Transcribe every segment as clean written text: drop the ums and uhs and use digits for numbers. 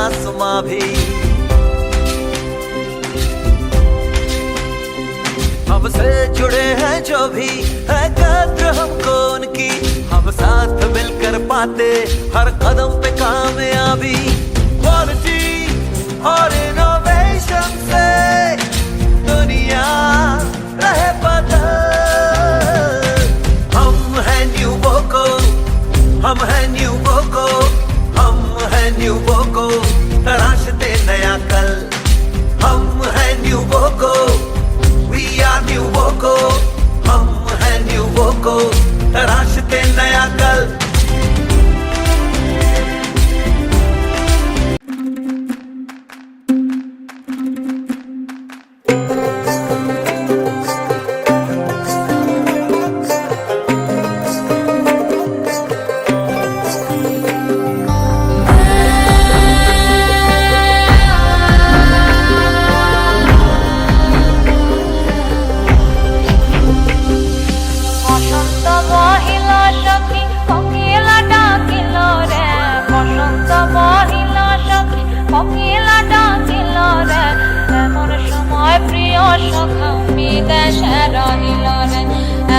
आसमां भी। हमसे जुड़े हैं जो भी है कद्र हमको उनकी, हम साथ मिलकर पाते हर कदम पे कामयाबी। क्वालिटी और इनोवेशन से दुनिया रहे बदल। हम हैं न्यू बोको, हम हैं न्यू बोको, हम हैं न्यू बोको, तराशते नया कल। हम हैं new Boko, we are new Boko, हम हैं न्यू बोको, तराशते नया कल।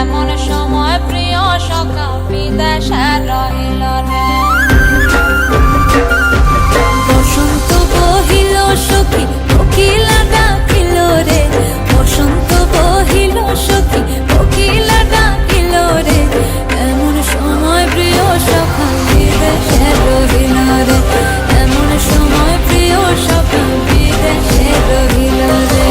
এমন সময় প্রিয় সখা বিদেশে রহিল রে। বসন্ত বহিল সখী কোকিলা ডাকিল রে, বসন্ত বহিল সখী কোকিলা ডাকিল রে। এমন সময় প্রিয় সখা বিদেশে রহিল রে, এমন সময় প্রিয় সখা বিদেশে রহিল রে।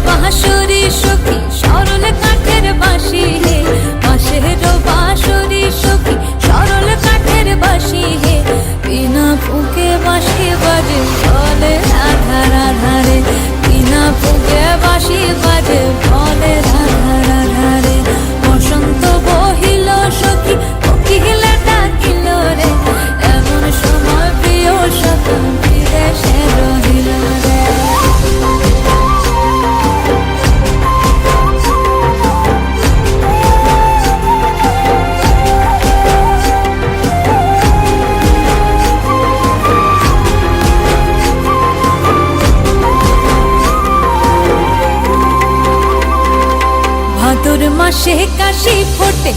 বাঁশরি সখী সরল কাঠের বাঁশি হে, বাঁশের বাঁশরি সখী সরল কাঠের বাঁশি হে। বিনা ফুঁকে বাঁশি বাজে বলে রাধা রাধা রে, বিনা ফুঁকে বাঁশি বাজে বলে রাধা রাধা রে। বসন্ত বহিল সখী কোকিলা ডাকিল রে, এমন সময় প্রিয় সখা বিদেশে রহিল রে। ভাদর মাসে কাশি ফোটে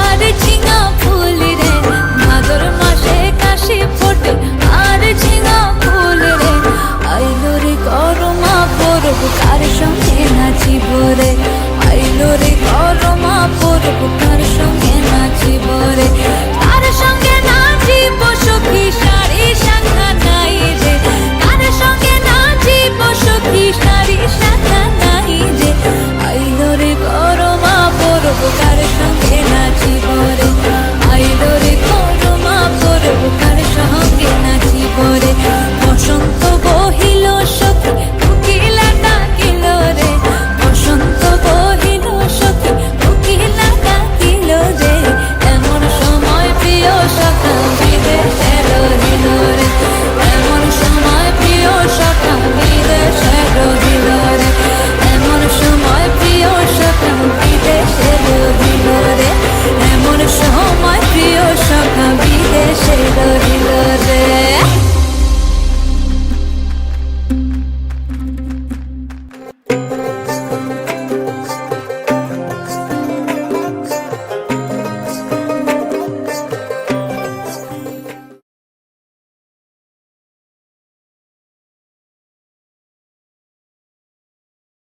আর ঝিঙা